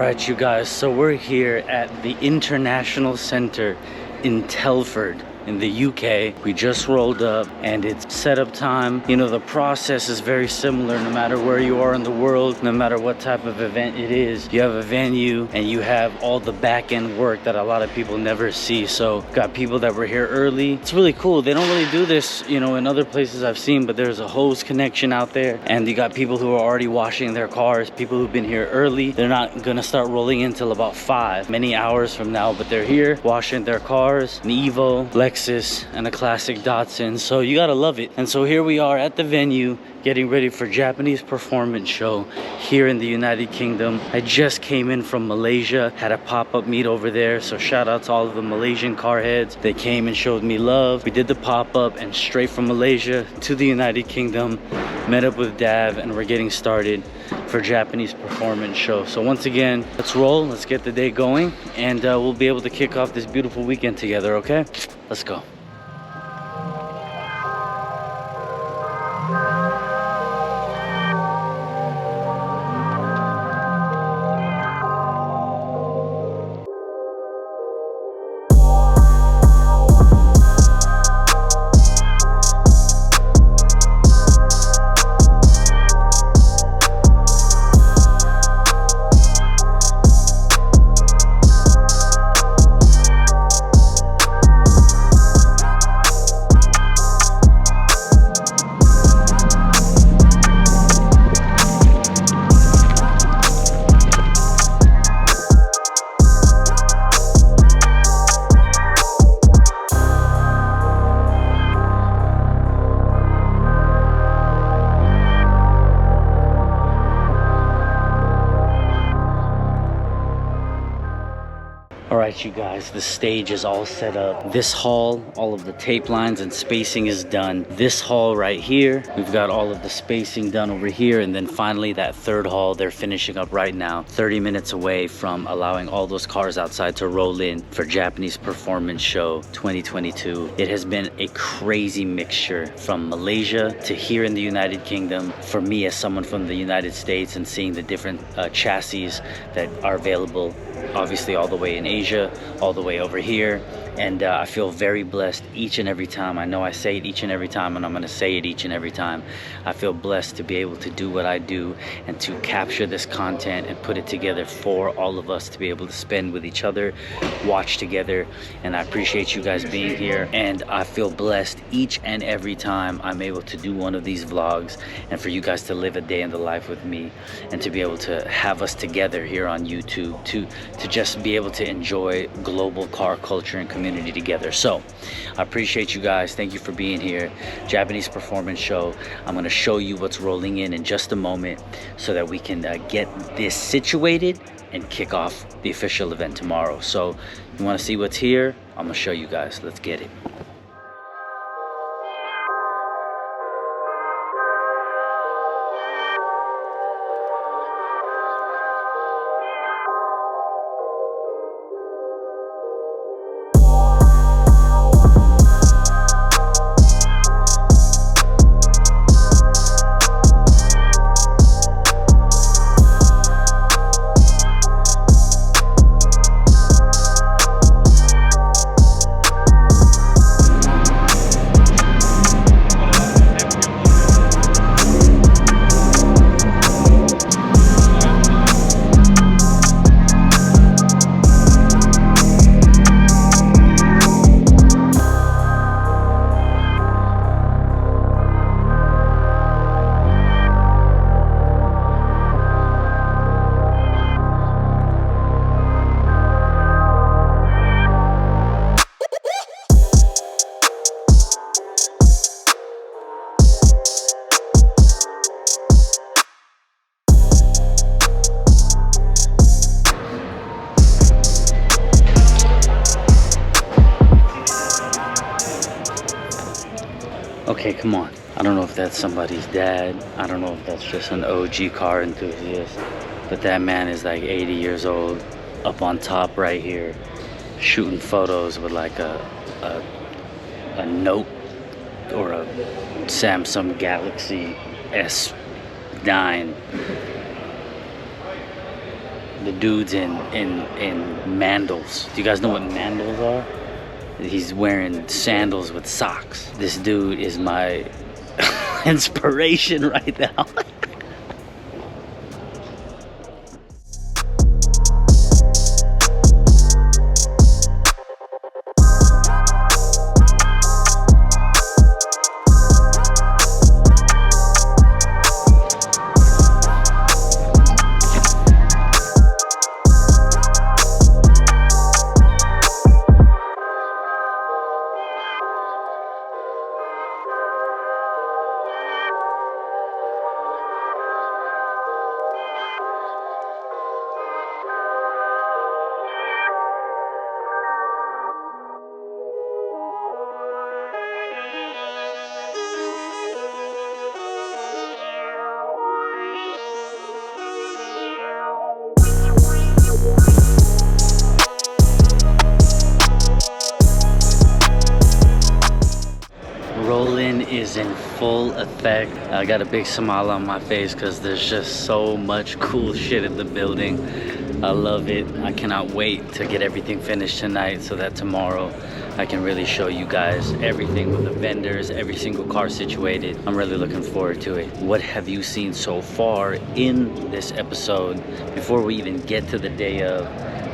right, you guys, so we're here at the International Center in Telford in the UK. We just rolled up and it's setup time. You know, the process is very similar no matter where you are in the world, no matter what type of event it is. You have a venue and you have all the back end work that a lot of people never see. So got people that were here early. It's really cool. They don't really do this, you know, in other places I've seen, but there's a hose connection out there and you got people who are already washing their cars, people who've been here early. They're not gonna start rolling in till about 5, many hours from now, but they're here washing their cars, an Evo, Lexus, and a classic Datsun. So you gotta love it. And so here we are at the venue getting ready for Japanese performance show here in the United Kingdom. I just came in from Malaysia, had a pop-up meet over there, so shout out to all of the Malaysian car heads. They came and showed me love. We did the pop-up and straight from Malaysia to the United Kingdom, met up with Dav, and we're getting started for Japanese performance show. So once again, let's roll, let's get the day going, and we'll be able to kick off this beautiful weekend together, okay? Let's go. Alright, you guys, the stage is all set up. This hall, all of the tape lines and spacing is done. This hall right here, we've got all of the spacing done over here, and then finally that third hall they're finishing up right now, 30 minutes away from allowing all those cars outside to roll in for Japanese Performance Show 2022. It has been a crazy mixture from Malaysia to here in the United Kingdom. For me, as someone from the United States, and seeing the different chassis that are available, obviously all the way in Asia, all the way over here, and I feel very blessed each and every time. I know I say it each and every time, and I'm gonna say it each and every time. I feel blessed to be able to do what I do and to capture this content and put it together for all of us to be able to spend with each other, watch together, and I appreciate you guys being here. And I feel blessed each and every time I'm able to do one of these vlogs, and for you guys to live a day in the life with me, and to be able to have us together here on YouTube, to just be able to enjoy global car culture and community together. So I appreciate you guys. Thank you for being here. Japanese Performance Show. I'm going to show you what's rolling in just a moment so that we can get this situated and kick off the official event tomorrow. So you want to see what's here? I'm going to show you guys. Let's get it. Okay, come on. I don't know if that's somebody's dad. I don't know if that's just an OG car enthusiast. But that man is like 80 years old, up on top right here, shooting photos with like a Note or a Samsung Galaxy S9. The dude's in mandals. Do you guys know what mandals are? He's wearing sandals with socks. This dude is my inspiration right now. Rolling is in full effect. I got a big smile on my face because there's just so much cool shit in the building. I love it. I cannot wait to get everything finished tonight so that tomorrow I can really show you guys everything with the vendors, every single car situated. I'm really looking forward to it. What have you seen so far in this episode before we even get to the day of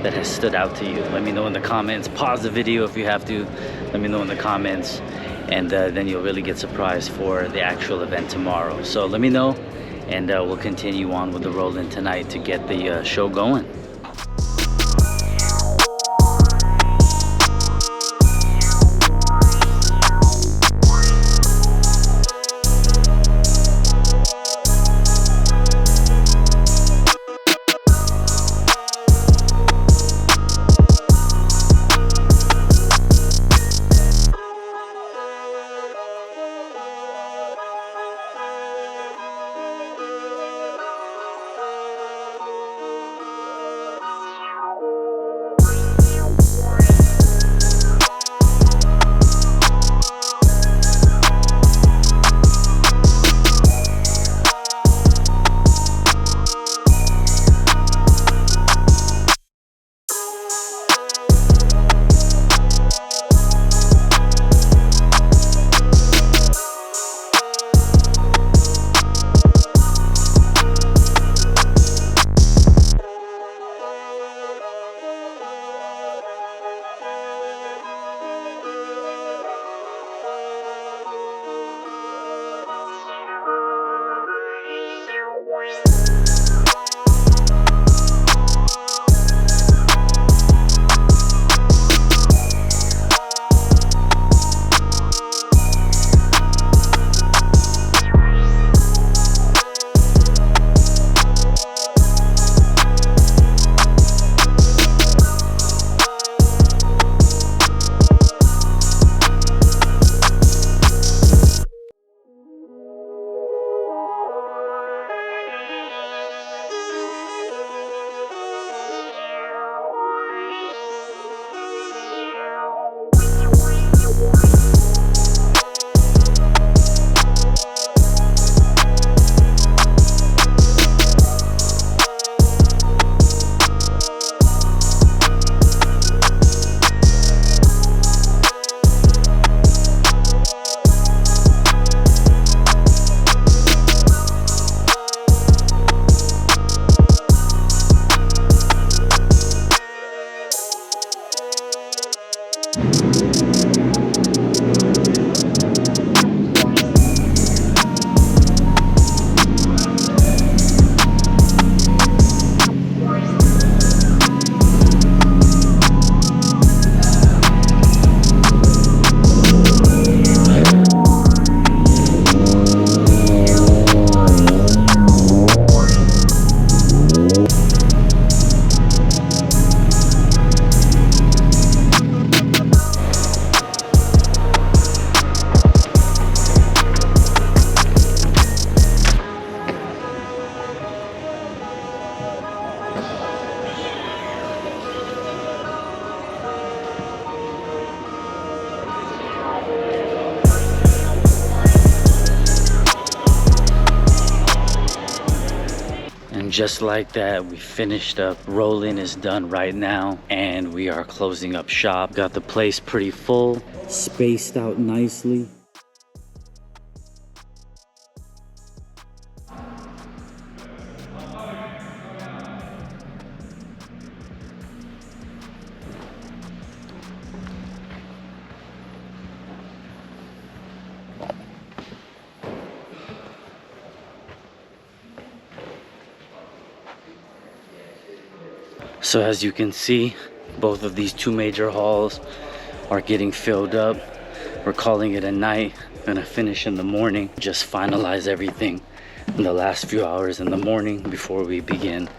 that has stood out to you? Let me know in the comments. Pause the video if you have to. Let me know in the comments. And then you'll really get surprised for the actual event tomorrow. So let me know, and we'll continue on with the rolling tonight to get the show going. just like that, we finished up. Roll-in is done right now, and we are closing up shop. Got the place pretty full, spaced out nicely. So as you can see, both of these two major halls are getting filled up. We're calling it a night. Gonna finish in the morning, just finalize everything in the last few hours in the morning before we begin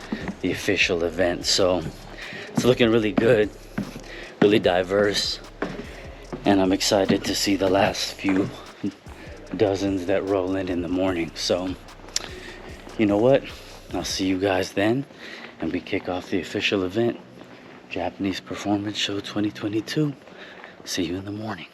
the official event. So it's looking really good, really diverse, and I'm excited to see the last few dozens that roll in the morning. So you know what, I'll see you guys then, and we kick off the official event, Japanese Performance Show 2022. See you in the morning.